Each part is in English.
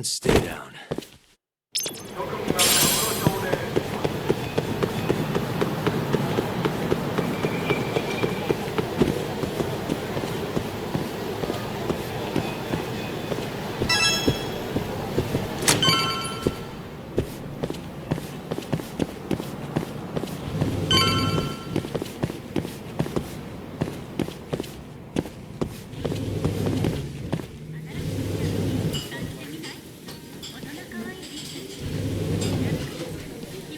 stay down.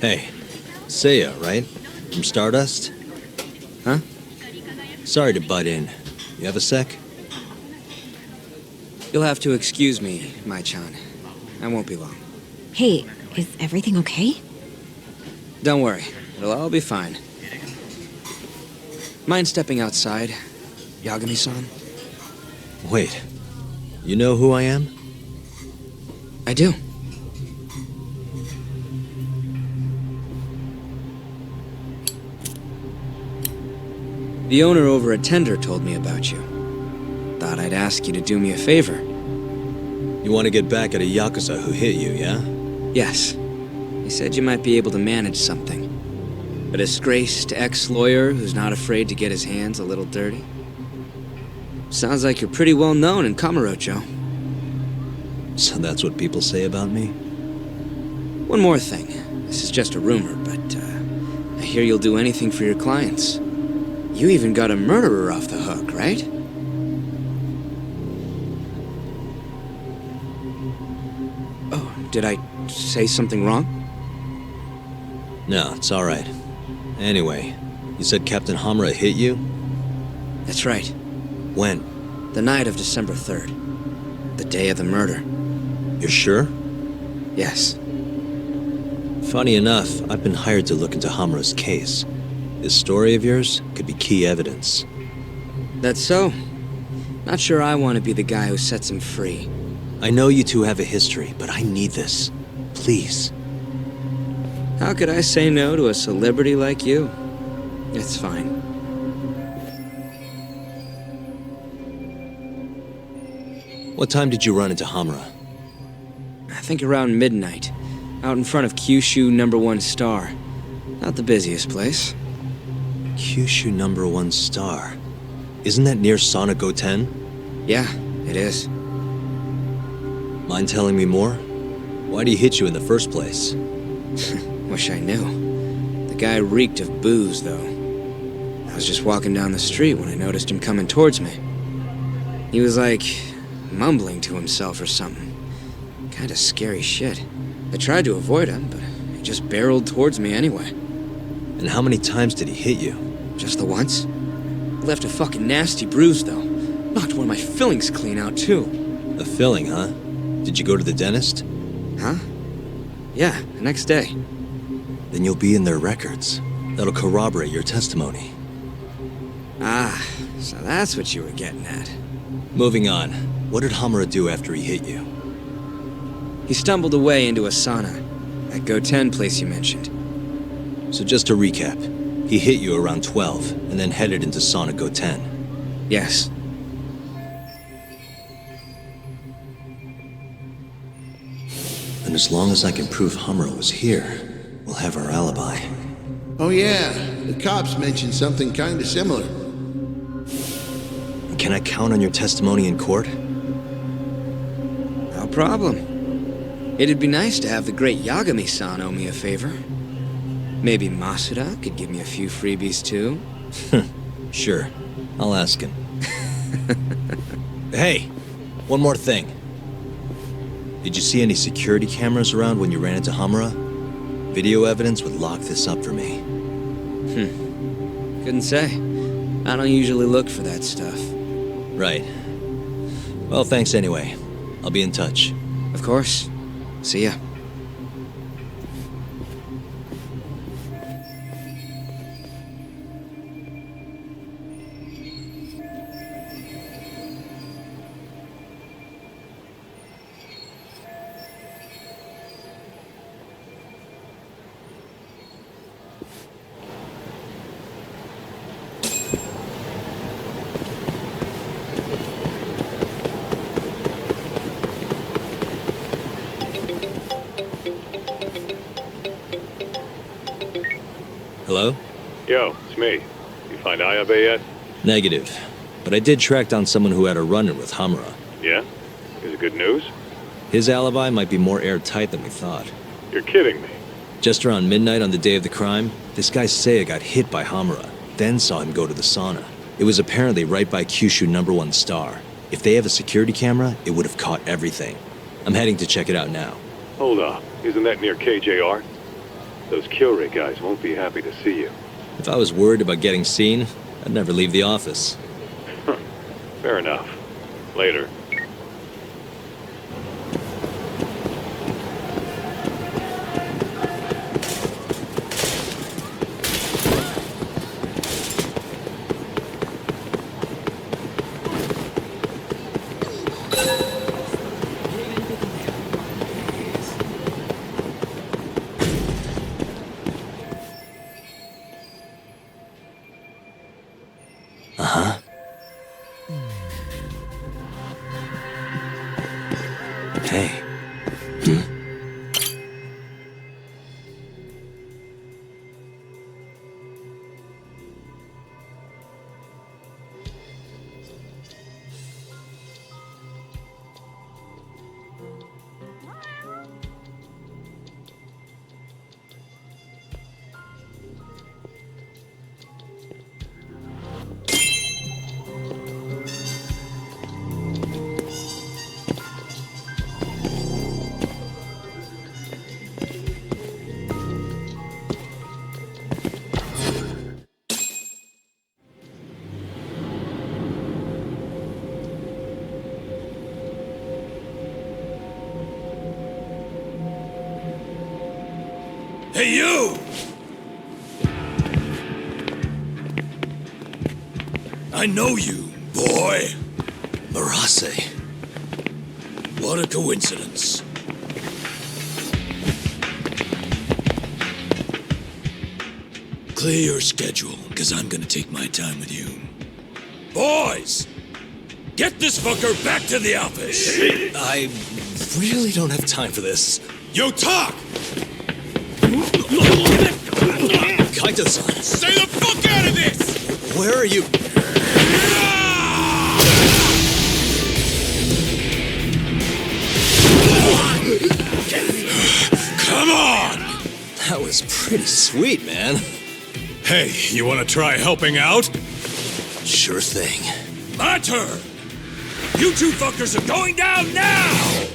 Hey, Seiya, right? From Stardust? Huh? Sorry to butt in. You have a sec? You'll have to excuse me, Mai-chan. I won't be long. Hey, is everything okay? Don't worry, it'll all be fine. Mind stepping outside, Yagami-san? Wait, you know who I am? I do. The owner over at Tender told me about you. Thought I'd ask you to do me a favor. You want to get back at a Yakuza who hit you, yeah? Yes. He said you might be able to manage something. A disgraced ex-lawyer who's not afraid to get his hands a little dirty. Sounds like you're pretty well known in Kamurocho. So that's what people say about me? One more thing. This is just a rumor, but I hear you'll do anything for your clients. You even got a murderer off the hook, right? Oh, did I say something wrong? No, it's alright. Anyway, you said Captain Hamura hit you? That's right. When? The night of December 3rd. The day of the murder. You're sure? Yes. Funny enough, I've been hired to look into Hamura's case. This story of yours could be key evidence. That's so. Not sure I want to be the guy who sets him free. I know you two have a history, but I need this. Please. How could I say no to a celebrity like you? It's fine. What time did you run into Hamura? I think around midnight. Out in front of Kyushu #1 Star. Not the busiest place. Kyushu #1 Star. Isn't that near Sana Goten? Yeah, it is. Mind telling me more? Why'd he hit you in the first place? Wish I knew. The guy reeked of booze, though. I was just walking down the street when I noticed him coming towards me. He was like, mumbling to himself or something. Kinda scary shit. I tried to avoid him, but he just barreled towards me anyway. And how many times did he hit you? Just the once. Left a fucking nasty bruise, though. Knocked one of my fillings clean out, too. A filling, huh? Did you go to the dentist? Huh? Yeah, the next day. Then you'll be in their records. That'll corroborate your testimony. Ah, so that's what you were getting at. Moving on. What did Hamura do after he hit you? He stumbled away into a sauna. That Goten place you mentioned. So just to recap, he hit you around 12, and then headed into Sana Goten. Yes. And as long as I can prove Hamura was here, we'll have our alibi. Oh yeah, the cops mentioned something kinda similar. Can I count on your testimony in court? No problem. It'd be nice to have the great Yagami-san owe me a favor. Maybe Masuda could give me a few freebies too? Sure, I'll ask him. Hey, one more thing. Did you see any security cameras around when you ran into Hamura? Video evidence would lock this up for me. Couldn't say. I don't usually look for that stuff. Right. Well, thanks anyway. I'll be in touch. Of course. See ya. Yo, it's me. You find Ayabe yet? Negative. But I did track down someone who had a run-in with Hamura. Yeah? Is it good news? His alibi might be more airtight than we thought. You're kidding me. Just around midnight on the day of the crime, this guy Seiya got hit by Hamura, then saw him go to the sauna. It was apparently right by Kyushu #1 Star. If they have a security camera, it would have caught everything. I'm heading to check it out now. Hold up. Isn't that near KJR? Those Kyorei guys won't be happy to see you. If I was worried about getting seen, I'd never leave the office. Fair enough. Later. Hey. Hey, you! I know you, boy. Murase. What a coincidence. Clear your schedule, because I'm gonna take my time with you. Boys! Get this fucker back to the office! I really don't have time for this. Yo, talk! Kaito-san, Stay the fuck out of this! where are you? Come on! That was pretty sweet, man. Hey, you wanna try helping out? Sure thing. My turn! You two fuckers are going down now!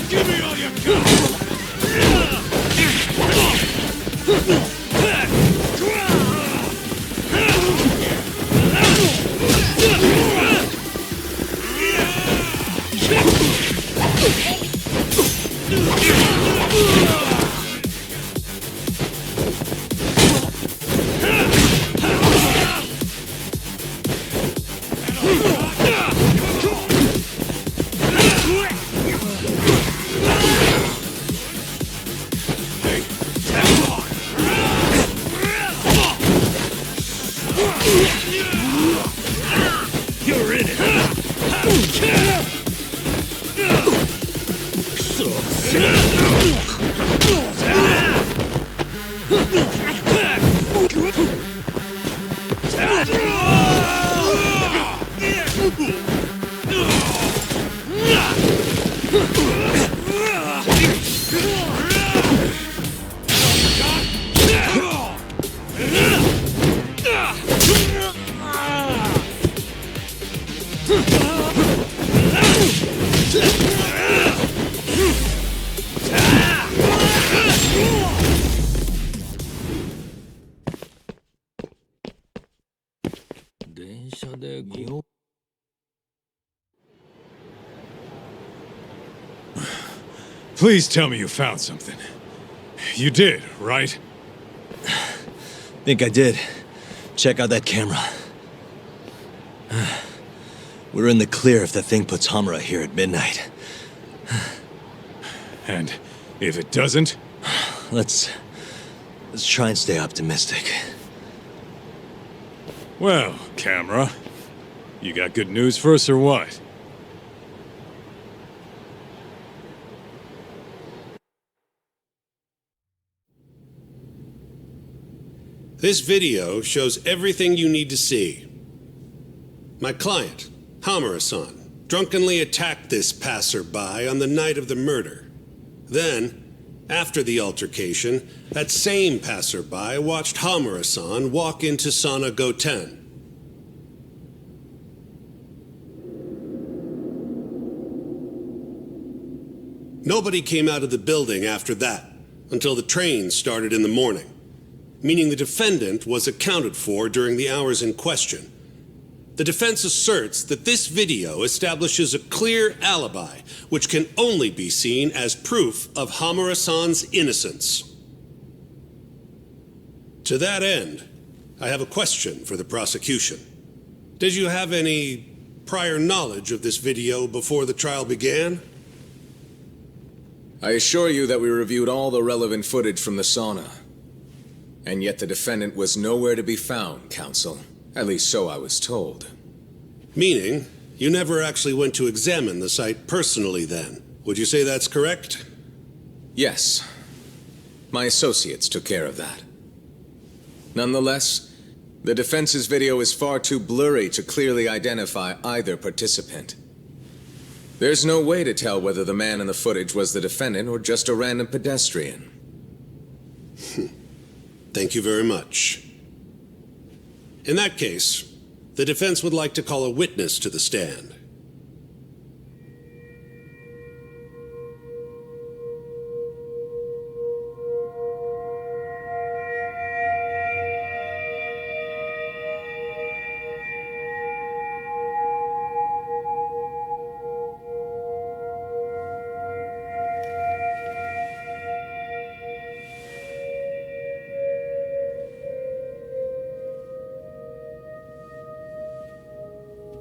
Give me all you got! You're in Please tell me you found something. You did, right? Think I did. Check out that camera. We're in the clear if the thing puts Hamura here at midnight. And if it doesn't? Let's try and stay optimistic. Well, camera, you got good news for us or what? This video shows everything you need to see. My client, Hamura-san, drunkenly attacked this passerby on the night of the murder. Then, after the altercation, that same passerby watched Hamura-san walk into Sana Goten. Nobody came out of the building after that, until the train started in the morning, meaning the defendant was accounted for during the hours in question. The defense asserts that this video establishes a clear alibi, which can only be seen as proof of Hamura-san's innocence. To that end, I have a question for the prosecution. Did you have any prior knowledge of this video before the trial began? I assure you that we reviewed all the relevant footage from the sauna. And yet the defendant was nowhere to be found, counsel. At least so I was told. Meaning, you never actually went to examine the site personally then. Would you say that's correct? Yes. My associates took care of that. Nonetheless, the defense's video is far too blurry to clearly identify either participant. There's no way to tell whether the man in the footage was the defendant or just a random pedestrian. Thank you very much. In that case, the defense would like to call a witness to the stand.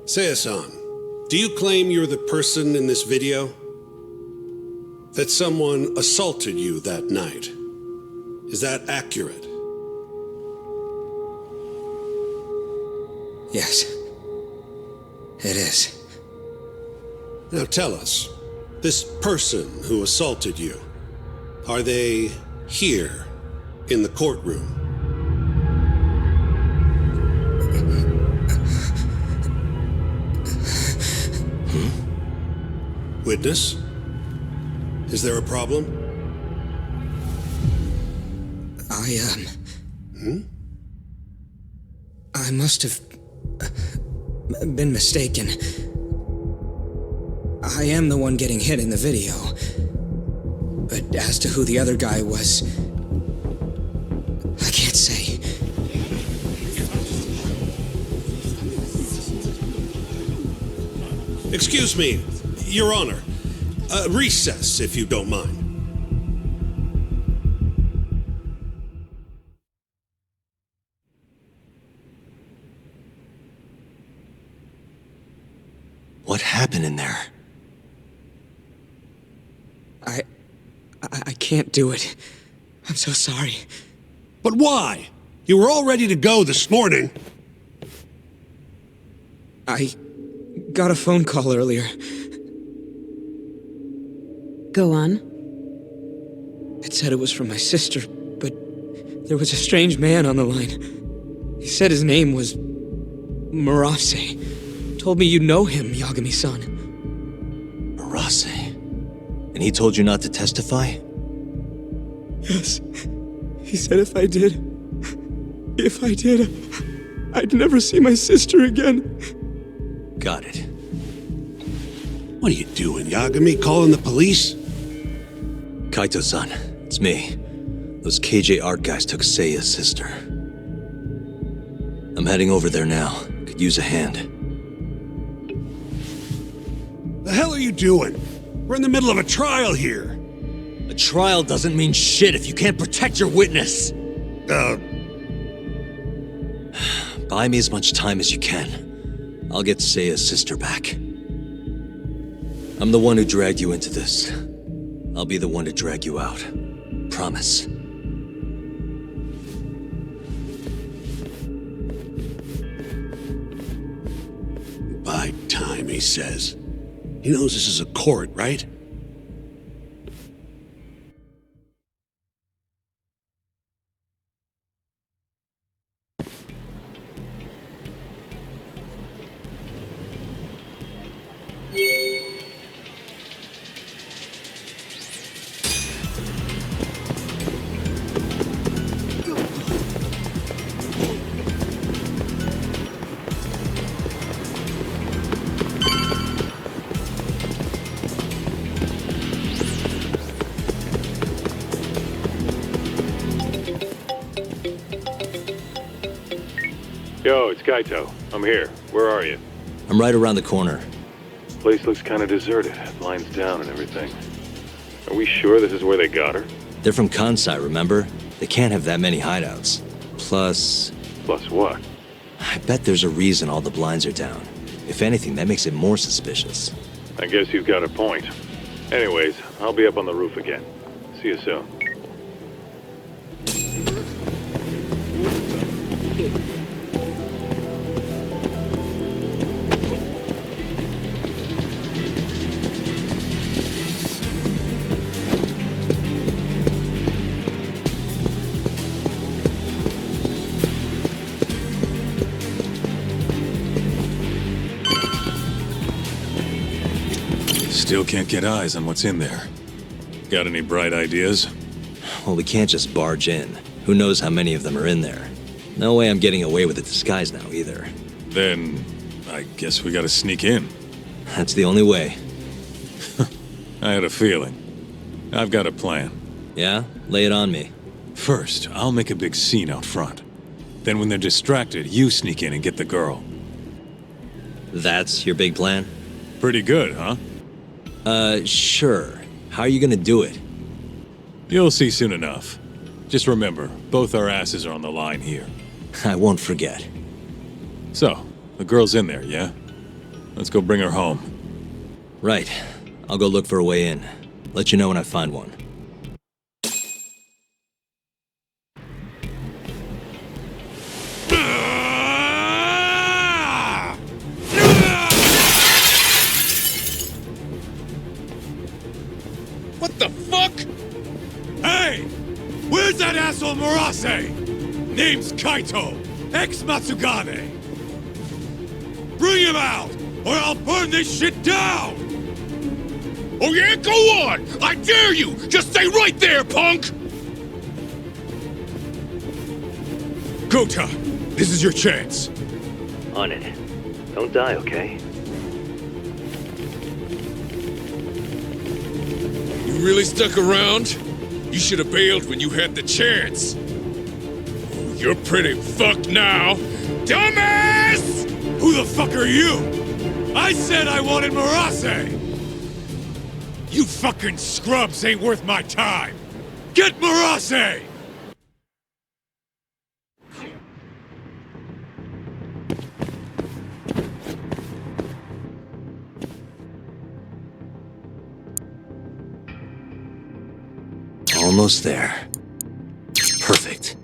Seiya-san, do you claim you're the person in this video? That someone assaulted you that night? Is that accurate? Yes. It is. Now tell us, this person who assaulted you, are they here in the courtroom? Witness? Is there a problem? I must have been mistaken. I am the one getting hit in the video. But as to who the other guy was, I can't say. Excuse me, Your Honor. Recess, if you don't mind. What happened in there? I can't do it. I'm so sorry. But why? You were all ready to go this morning. I got a phone call earlier. Go on. It said it was from my sister, but there was a strange man on the line. He said his name was Murase. Told me you know him, Yagami-san. Murase. And he told you not to testify? Yes. He said if I did, I'd never see my sister again. Got it. What are you doing, Yagami? Calling the police? Kaito-san, it's me. Those KJ art guys took Seiya's sister. I'm heading over there now. Could use a hand. The hell are you doing? We're in the middle of a trial here. A trial doesn't mean shit if you can't protect your witness. Buy me as much time as you can. I'll get Seiya's sister back. I'm the one who dragged you into this. I'll be the one to drag you out. Promise. Buy time, he says. He knows this is a court, right? Yo, it's Kaito. I'm here. Where are you? I'm right around the corner. Place looks kind of deserted. Blinds down and everything. Are we sure this is where they got her? They're from Kansai, remember? They can't have that many hideouts. Plus, Plus what? I bet there's a reason all the blinds are down. If anything, that makes it more suspicious. I guess you've got a point. Anyways, I'll be up on the roof again. See you soon. Still can't get eyes on what's in there. Got any bright ideas? Well, we can't just barge in. Who knows how many of them are in there? No way I'm getting away with a disguise now, either. Then, I guess we gotta sneak in. That's the only way. I had a feeling. I've got a plan. Yeah? Lay it on me. First, I'll make a big scene out front. Then when they're distracted, you sneak in and get the girl. That's your big plan? Pretty good, huh? Sure. How are you gonna do it? You'll see soon enough. Just remember, both our asses are on the line here. I won't forget. So, the girl's in there, yeah? Let's go bring her home. Right. I'll go look for a way in. Let you know when I find one. What the fuck? Hey! Where's that asshole Murase? Name's Kaito, ex-Matsugane. Bring him out, or I'll burn this shit down! Oh yeah? Go on! I dare you! Just stay right there, punk! Gota, this is your chance. On it. Don't die, okay? You really stuck around? You should have bailed when you had the chance. You're pretty fucked now. Dumbass! Who the fuck are you? I said I wanted Murase! You fucking scrubs ain't worth my time! Get Murase! Almost there. Perfect.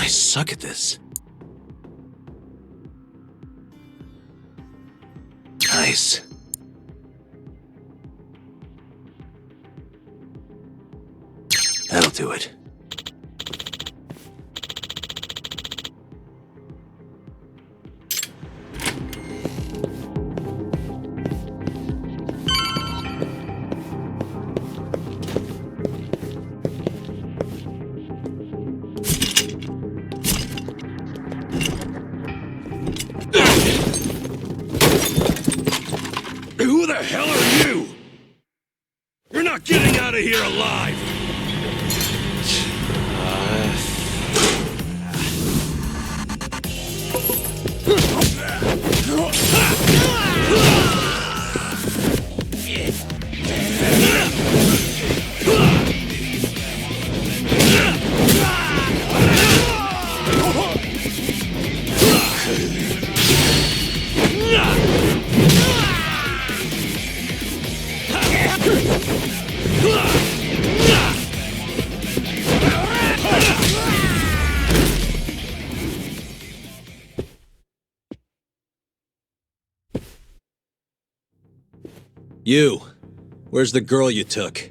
I suck at this. Nice. That'll do it. Who the hell are you? You're not getting out of here alive! You! Where's the girl you took?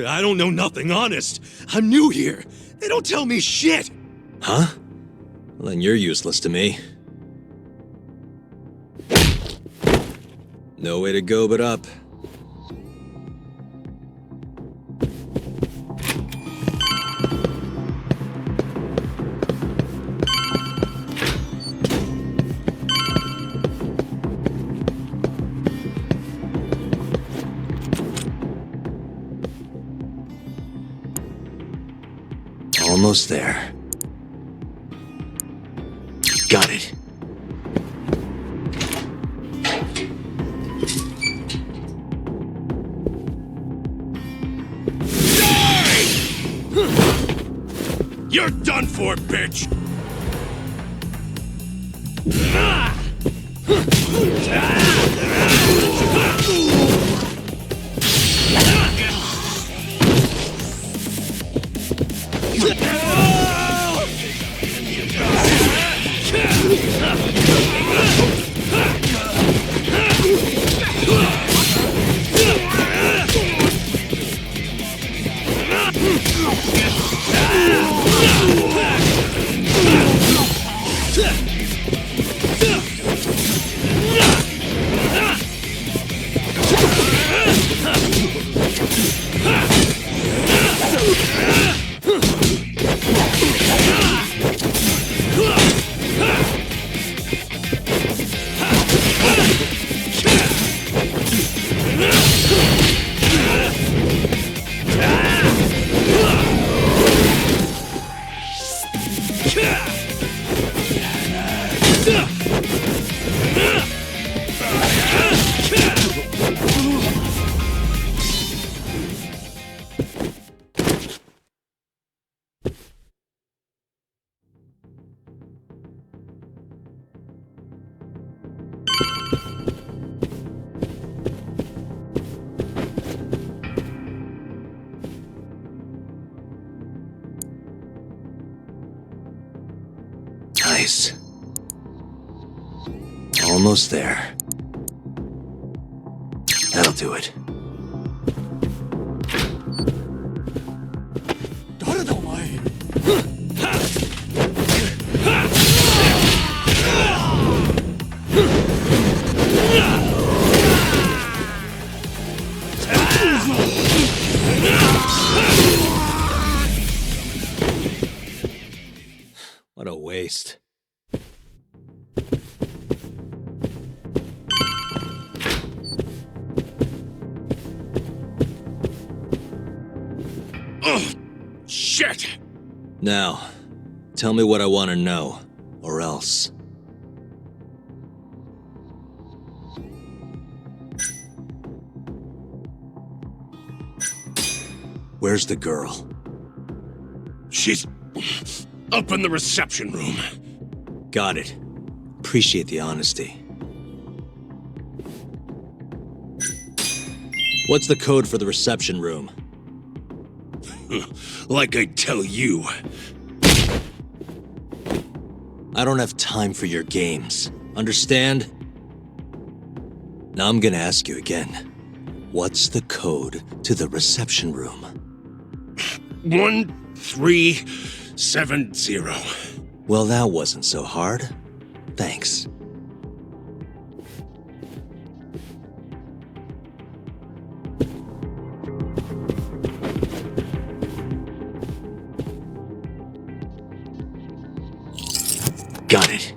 I don't know nothing, honest. I'm new here. They don't tell me shit. Huh? Well, then you're useless to me. No way to go but up. Almost there. Got it. You're done for, bitch! Nice. Almost there. That'll do it. What a waste. Ugh! Shit! Now, tell me what I want to know, or else. Where's the girl? She's up in the reception room. Got it. Appreciate the honesty. What's the code for the reception room? Like I tell you. I don't have time for your games. Understand? Now I'm gonna ask you again. What's the code to the reception room? 1370. Well, that wasn't so hard. Thanks. Got it.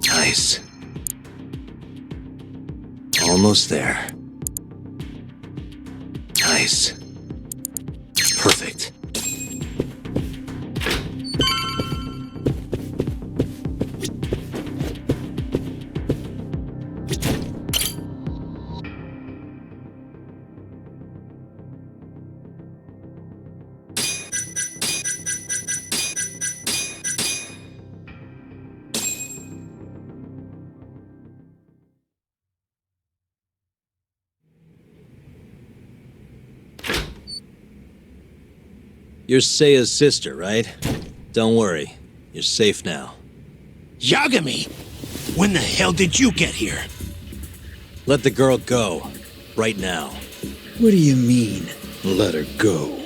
Nice. Almost there. Nice. Perfect. You're Seiya's sister, right? Don't worry. You're safe now. Yagami! When the hell did you get here? Let the girl go. Right now. What do you mean, let her go?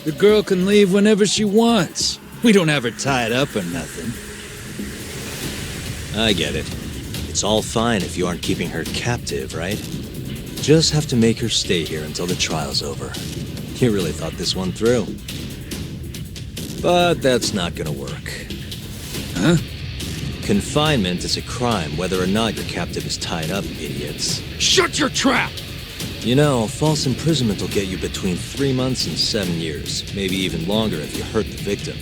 The girl can leave whenever she wants. We don't have her tied up or nothing. I get it. It's all fine if you aren't keeping her captive, right? Just have to make her stay here until the trial's over. You really thought this one through. But that's not gonna work. Huh? Confinement is a crime whether or not your captive is tied up, idiots. Shut your trap! You know, false imprisonment will get you between 3 months and 7 years. Maybe even longer if you hurt the victim.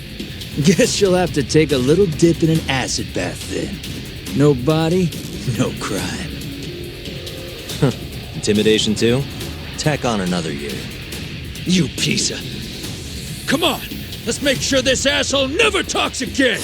Guess you'll have to take a little dip in an acid bath then. No body, no crime. Intimidation too? Tack on another year. You piece of... Come on! Let's make sure this asshole never talks again!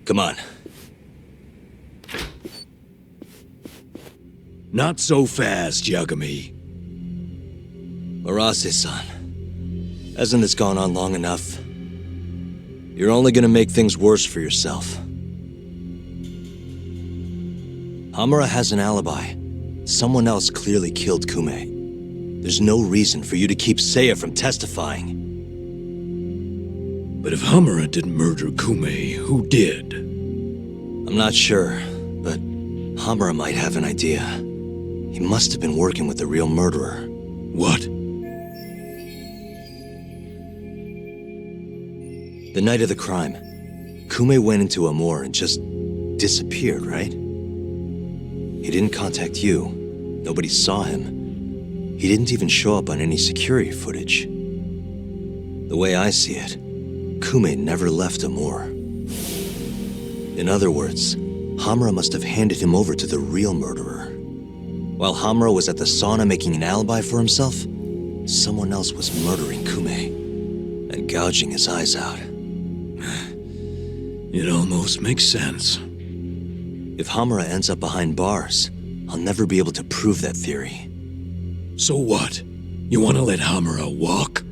Come on. Not so fast, Yagami. Arase-san, hasn't this gone on long enough? You're only gonna make things worse for yourself. Hamura has an alibi. Someone else clearly killed Kume. There's no reason for you to keep Seiya from testifying. But if Hamura didn't murder Kume, who did? I'm not sure, but Hamura might have an idea. He must have been working with the real murderer. What? The night of the crime, Kume went into Amur and just disappeared, right? He didn't contact you. Nobody saw him. He didn't even show up on any security footage. The way I see it, Kume never left Amur. In other words, Hamura must have handed him over to the real murderer. While Hamura was at the sauna making an alibi for himself, someone else was murdering Kume and gouging his eyes out. It almost makes sense. If Hamura ends up behind bars, I'll never be able to prove that theory. So what? You want to let Hamura walk?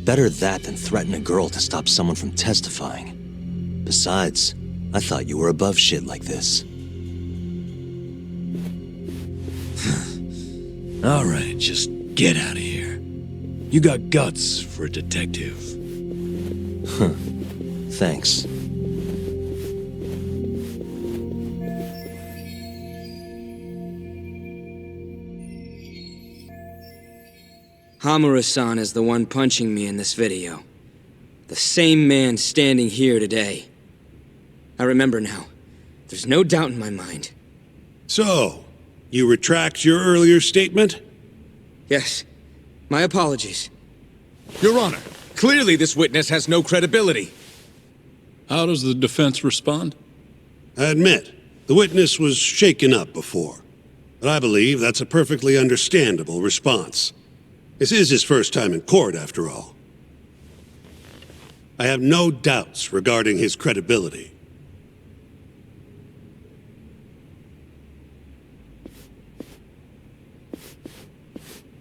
Better that than threaten a girl to stop someone from testifying. Besides, I thought you were above shit like this. All right, just get out of here. You got guts for a detective. Thanks. Hamura-san is the one punching me in this video. The same man standing here today. I remember now. There's no doubt in my mind. So, you retract your earlier statement? Yes. My apologies. Your Honor, clearly this witness has no credibility. How does the defense respond? I admit, the witness was shaken up before. But I believe that's a perfectly understandable response. This is his first time in court, after all. I have no doubts regarding his credibility.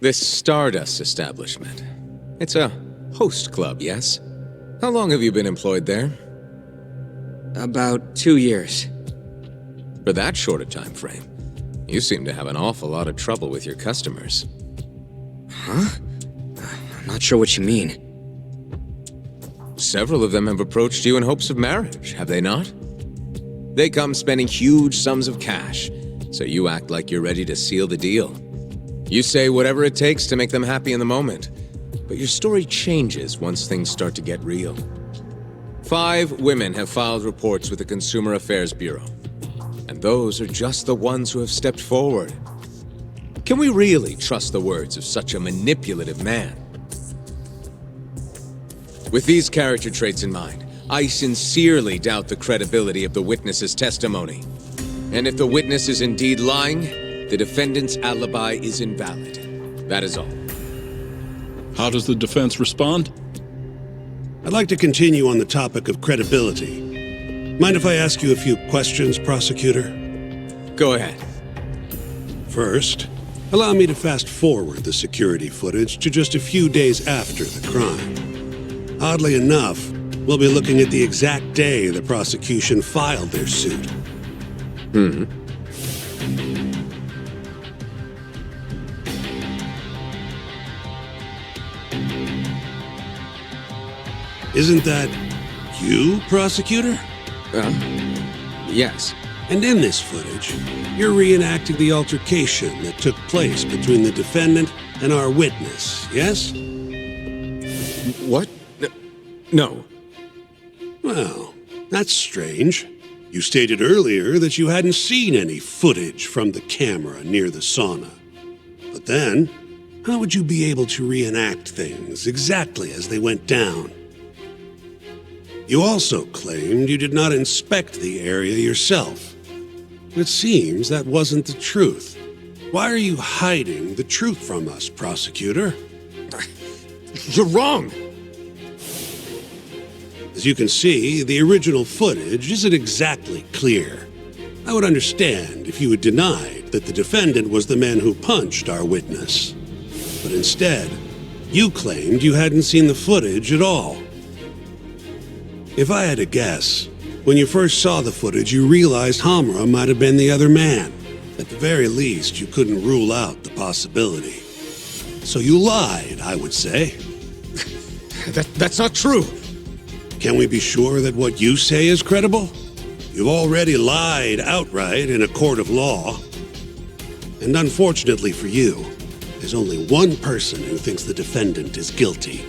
This Stardust establishment. It's a host club, yes? How long have you been employed there? About 2 years. For that short a time frame, you seem to have an awful lot of trouble with your customers. Huh? I'm not sure what you mean. Several of them have approached you in hopes of marriage, have they not? They come spending huge sums of cash, so you act like you're ready to seal the deal. You say whatever it takes to make them happy in the moment, but your story changes once things start to get real. 5 women have filed reports with the Consumer Affairs Bureau, and those are just the ones who have stepped forward. Can we really trust the words of such a manipulative man? With these character traits in mind, I sincerely doubt the credibility of the witness's testimony. And if the witness is indeed lying, the defendant's alibi is invalid. That is all. How does the defense respond? I'd like to continue on the topic of credibility. Mind if I ask you a few questions, prosecutor? Go ahead. First, allow me to fast forward the security footage to just a few days after the crime. Oddly enough, we'll be looking at the exact day the prosecution filed their suit. Isn't that you, prosecutor? Yes. And in this footage, you're reenacting the altercation that took place between the defendant and our witness, yes? What? No. Well, that's strange. You stated earlier that you hadn't seen any footage from the camera near the sauna. But then, how would you be able to reenact things exactly as they went down? You also claimed you did not inspect the area yourself. It seems that wasn't the truth. Why are you hiding the truth from us, prosecutor? You're wrong! As you can see, the original footage isn't exactly clear. I would understand if you had denied that the defendant was the man who punched our witness. But instead, you claimed you hadn't seen the footage at all. If I had to guess, when you first saw the footage, you realized Hamura might have been the other man. At the very least, you couldn't rule out the possibility. So you lied, I would say. That's not true. Can we be sure that what you say is credible? You've already lied outright in a court of law. And unfortunately for you, there's only one person who thinks the defendant is guilty.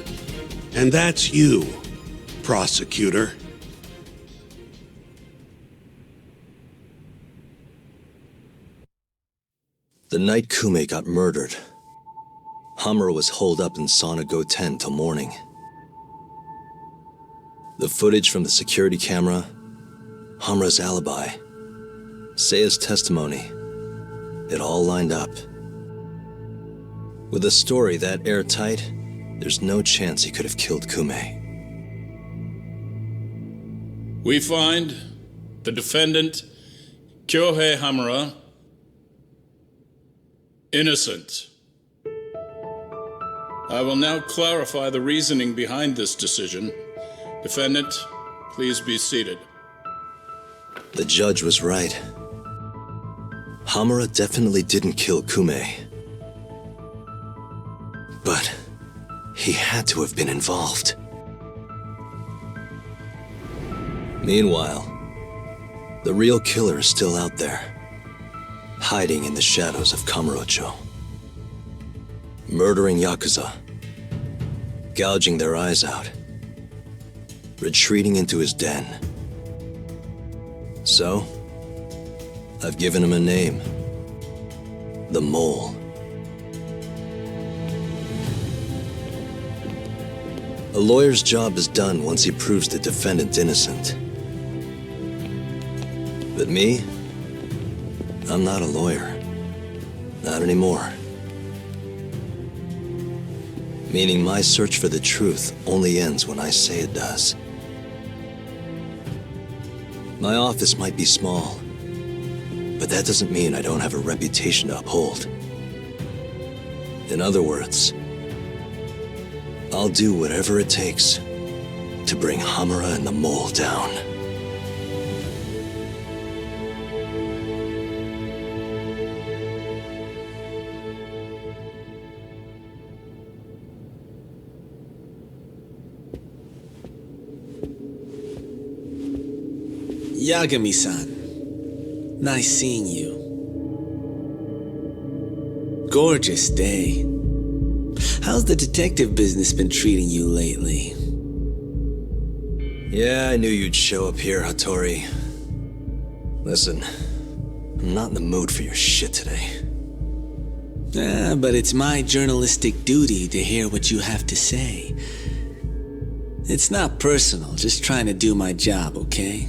And that's you, prosecutor. The night Kume got murdered, Hamura was holed up in Sauna Go 10 till morning. The footage from the security camera, Hamura's alibi, Seiya's testimony, it all lined up. With a story that airtight, there's no chance he could have killed Kume. We find the defendant Kyohei Hamura, innocent. I will now clarify the reasoning behind this decision. Defendant, please be seated. The judge was right. Hamura definitely didn't kill Kume. But he had to have been involved. Meanwhile, the real killer is still out there, hiding in the shadows of Kamurocho. Murdering Yakuza, gouging their eyes out, retreating into his den. So, I've given him a name. The Mole. A lawyer's job is done once he proves the defendant innocent. But me? I'm not a lawyer. Not anymore. Meaning my search for the truth only ends when I say it does. My office might be small, but that doesn't mean I don't have a reputation to uphold. In other words, I'll do whatever it takes to bring Hamura and the Mole down. Yagami-san, nice seeing you. Gorgeous day. How's the detective business been treating you lately? Yeah, I knew you'd show up here, Hattori. Listen, I'm not in the mood for your shit today. But it's my journalistic duty to hear what you have to say. It's not personal, just trying to do my job, okay?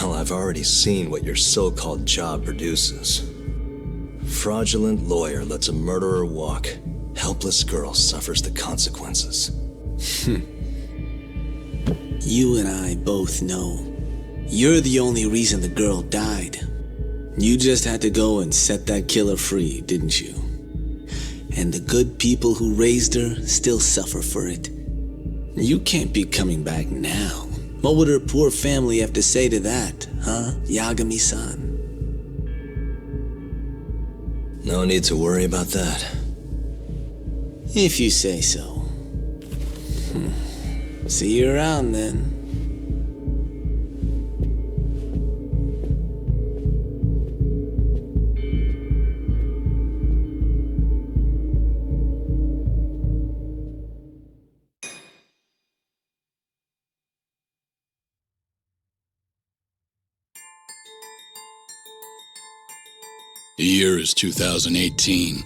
Well, I've already seen what your so-called job produces. Fraudulent lawyer lets a murderer walk. Helpless girl suffers the consequences. You and I both know. You're the only reason the girl died. You just had to go and set that killer free, didn't you? And the good people who raised her still suffer for it. You can't be coming back now. What would her poor family have to say to that, huh, Yagami-san? No need to worry about that. If you say so. See you around then. The year is 2018.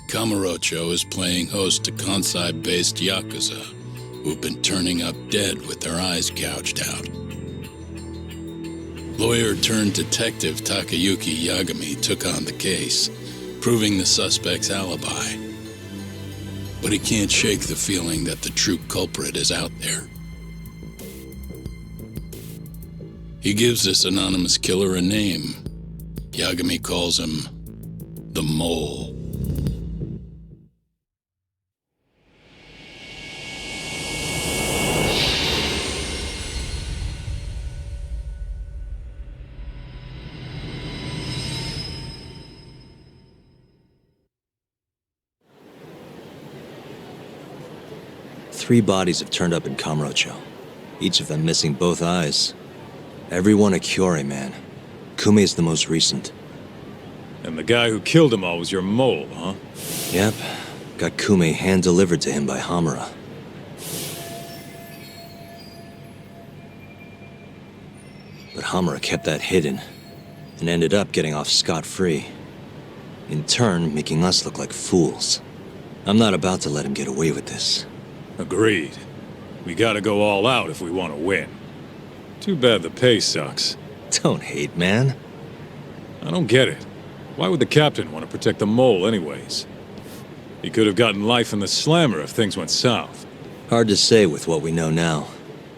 Kamurocho is playing host to Kansai-based Yakuza, who've been turning up dead with their eyes gouged out. Lawyer-turned-detective Takayuki Yagami took on the case, proving the suspect's alibi. But he can't shake the feeling that the true culprit is out there. He gives this anonymous killer a name. Yagami calls him the Mole. Three bodies have turned up in Kamurocho, each of them missing both eyes. Everyone a Kyorei man. Kume's the most recent. And the guy who killed them all was your mole, huh? Yep. Got Kume hand-delivered to him by Hamura. But Hamura kept that hidden, and ended up getting off scot-free. In turn, making us look like fools. I'm not about to let him get away with this. Agreed. We gotta go all out if we want to win. Too bad the pay sucks. Don't hate, man. I don't get it. Why would the captain want to protect the mole anyways? He could have gotten life in the slammer if things went south. Hard to say with what we know now.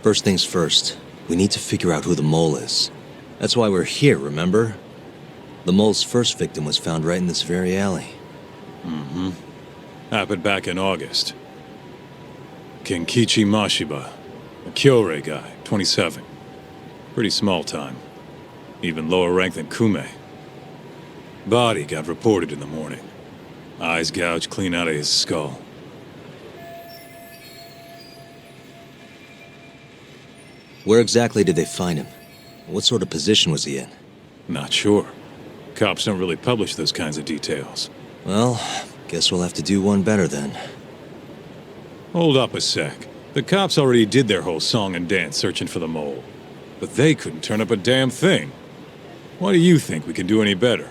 First things first, we need to figure out who the mole is. That's why we're here, remember? The mole's first victim was found right in this very alley. Mm-hmm. Happened back in August. Kenkichi Mashiba, a Kyorei guy, 27. Pretty small time. Even lower rank than Kume. Body got reported in the morning. Eyes gouged clean out of his skull. Where exactly did they find him? What sort of position was he in? Not sure. Cops don't really publish those kinds of details. Well, guess we'll have to do one better then. Hold up a sec. The cops already did their whole song and dance searching for the mole. But they couldn't turn up a damn thing. Why do you think we can do any better?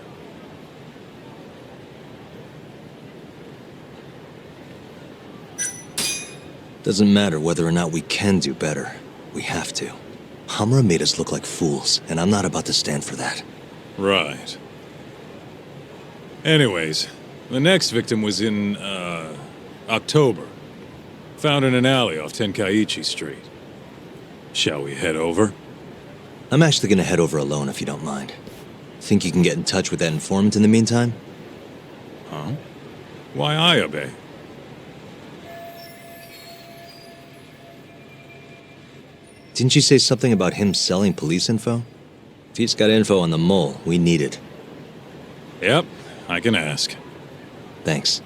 Doesn't matter whether or not we can do better. We have to. Hamura made us look like fools, and I'm not about to stand for that. Right. Anyways, the next victim was in, October. Found in an alley off Tenkaichi Street. Shall we head over? I'm actually gonna head over alone if you don't mind. Think you can get in touch with that informant in the meantime? Huh? Why I obey? Didn't you say something about him selling police info? If he's got info on the mole, we need it. Yep, I can ask. Thanks.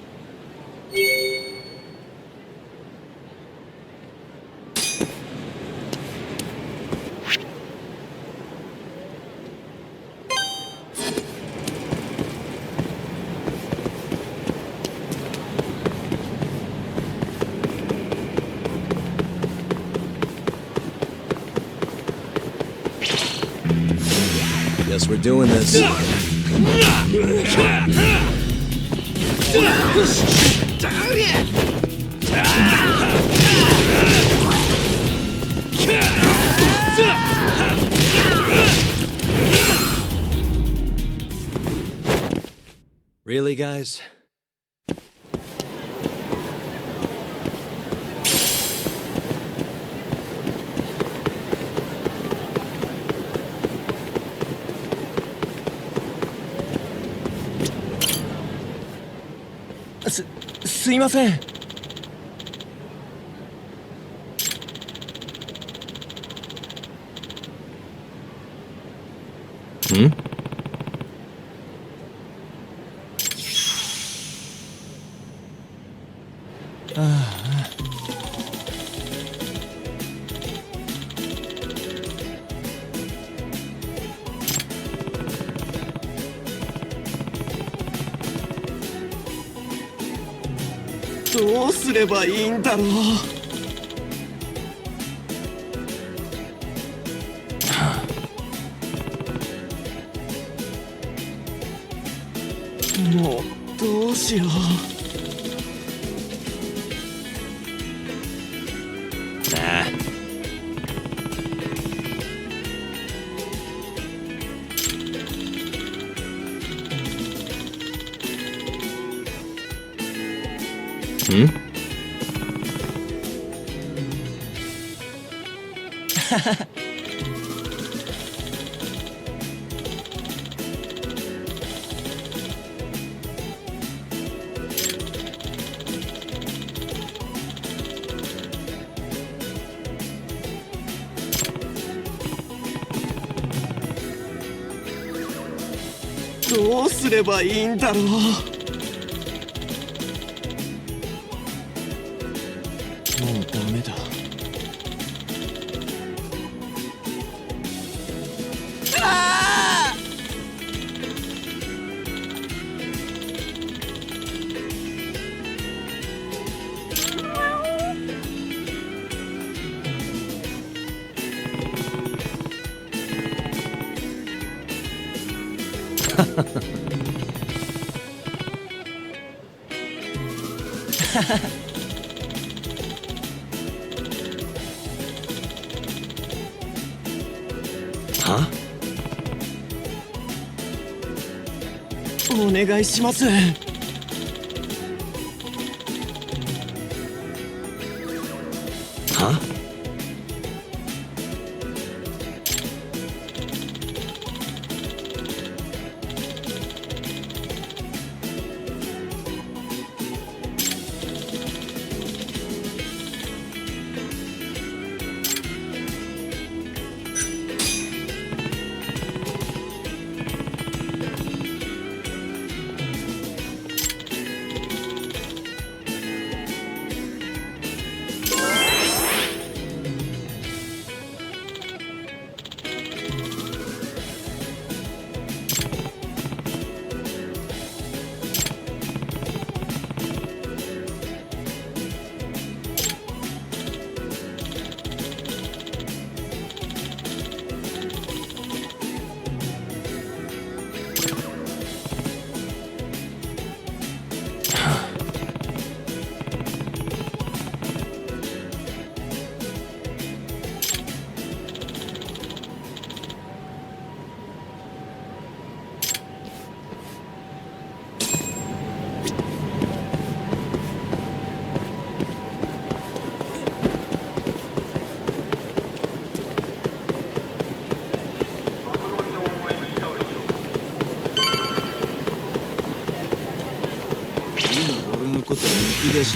Guess we're doing this. Really, guys?すいません。どうすればいいんだろう。もうどうしよう。どうすればいいんだろう。もうダメだ。は？お願いします。Huh?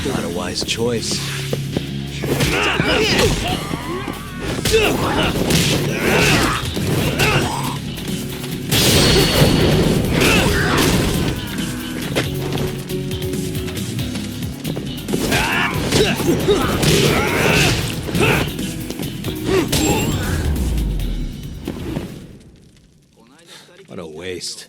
Not a wise choice. What a waste.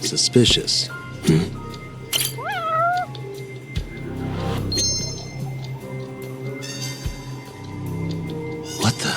Suspicious. What the?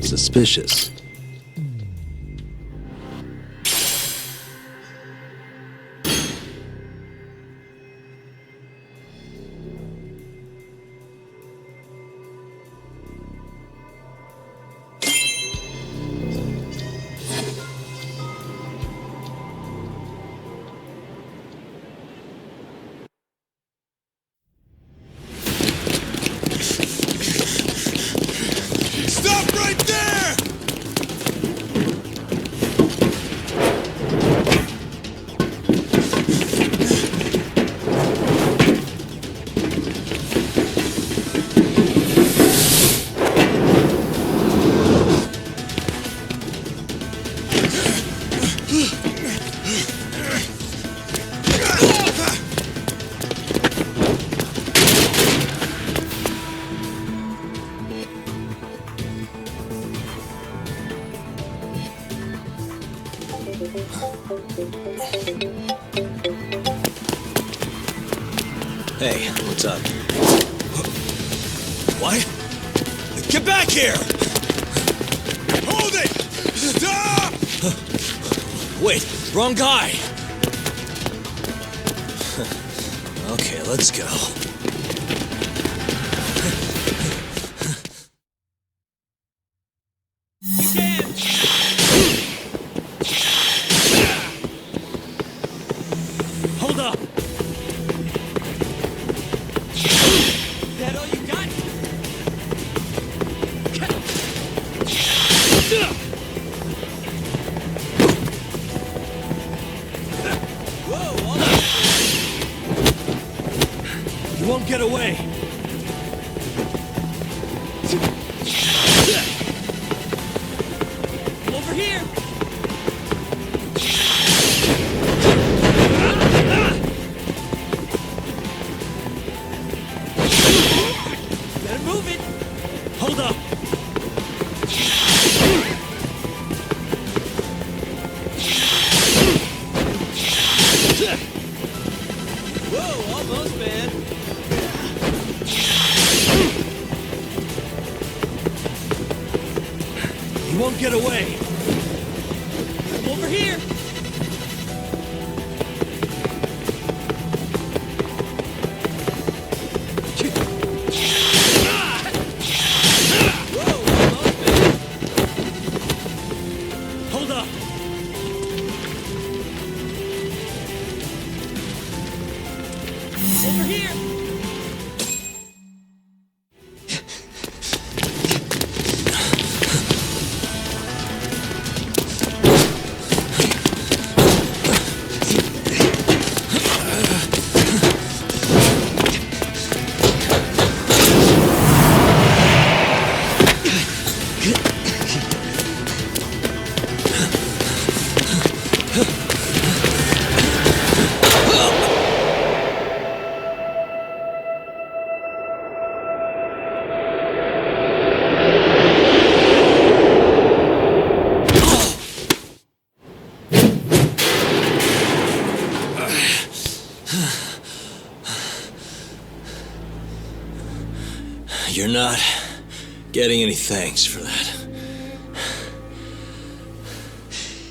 Suspicious. Stop right there! Hey, what's up? What? Get back here! Hold it! Stop! Wait, wrong guy! Okay, let's go. Hold up! That all you got? You won't get away! Over here! Better move it! Hold up! Whoa, almost, man! You won't get away! Over here! Hold up! Over here! You're not getting any thanks for that.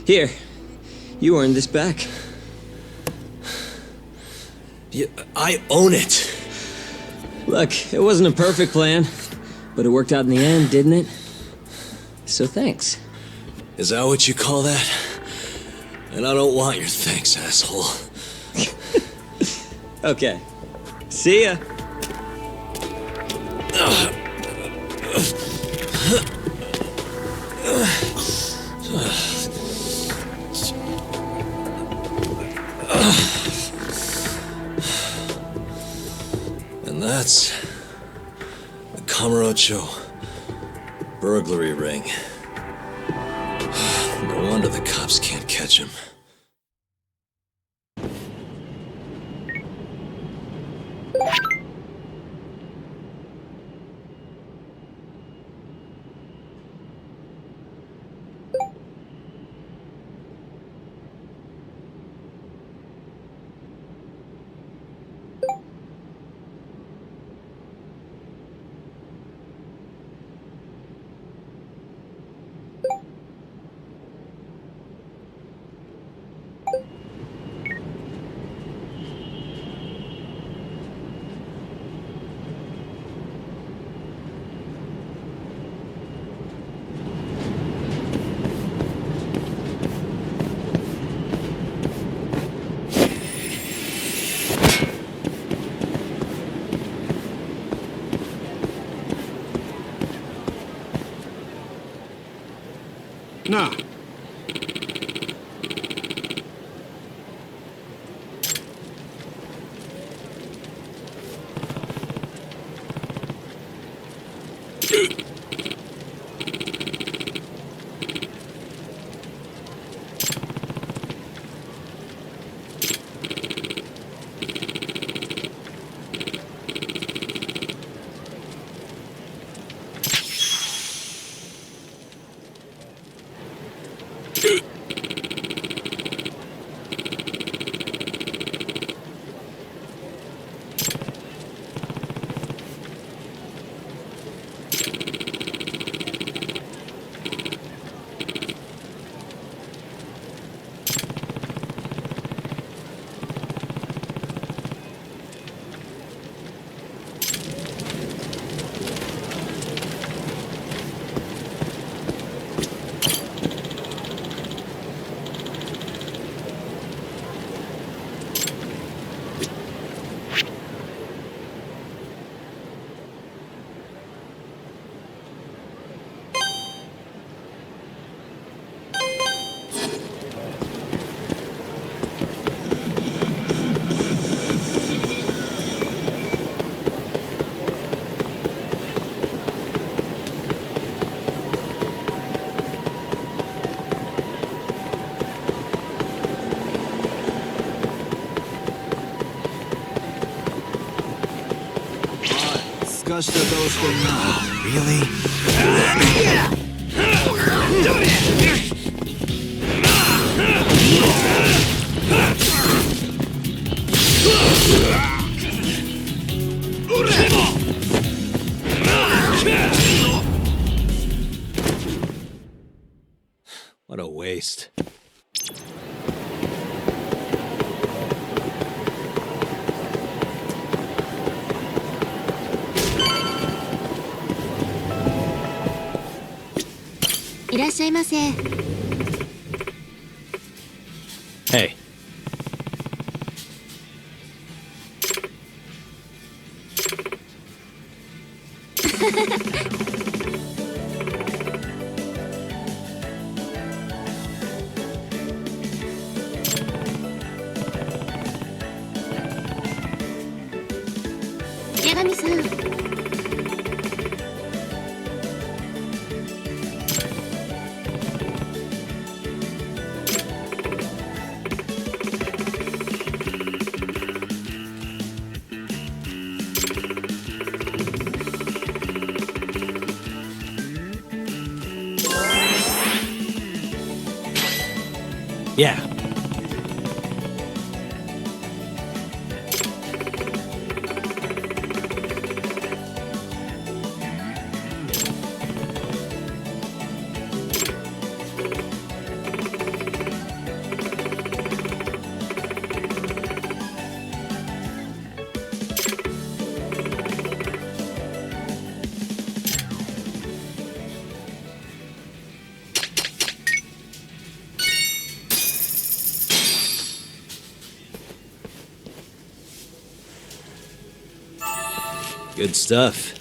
Here, you earned this back. I own it. Look, it wasn't a perfect plan, but it worked out in the end, didn't it? So thanks. Is that what you call that? And I don't want your thanks, asshole. Okay. See ya. And that's the Kamurocho burglary ring. No wonder the cops can't catch him. Nah. かした顔してんな。Really? What a waste. Hey. Yagami-san. Yeah. Good stuff.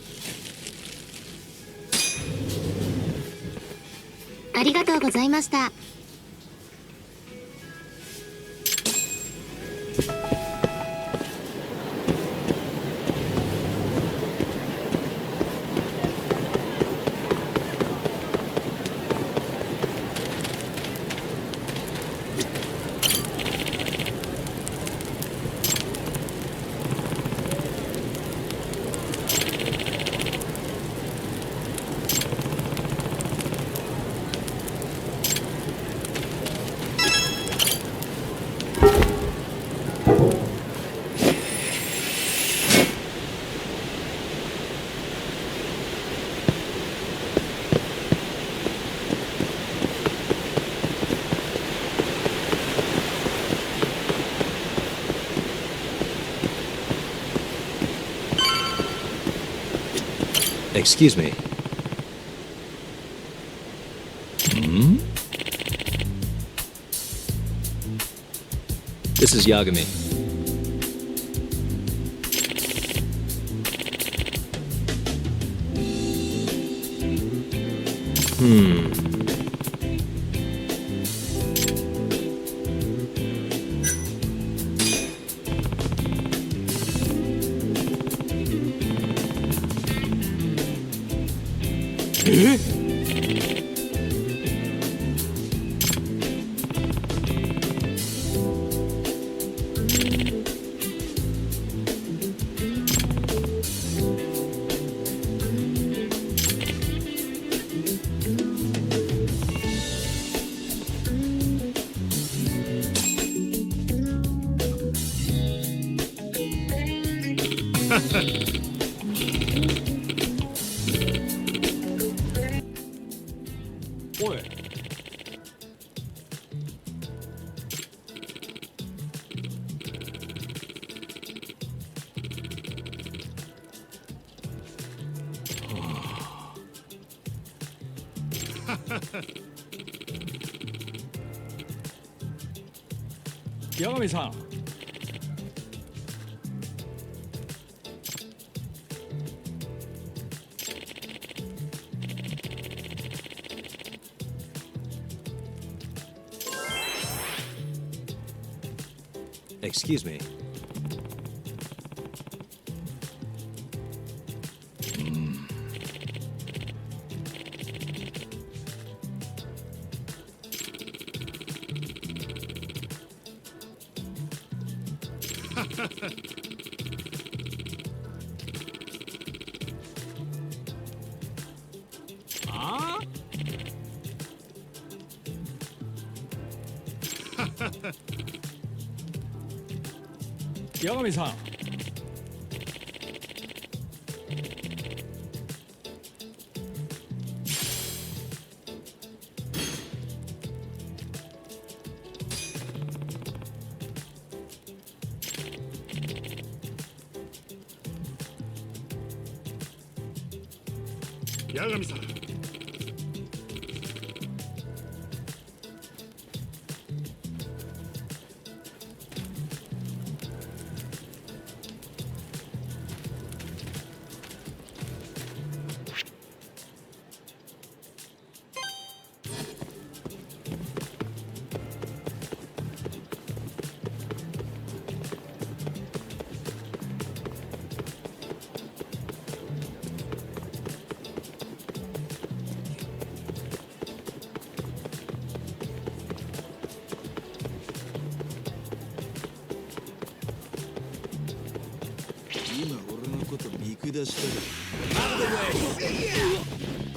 ありがとうございました。Excuse me. Hmm? This is Yagami. What? Yagami-san. Excuse me. Yagami-san. Yagami-san. Out of the way!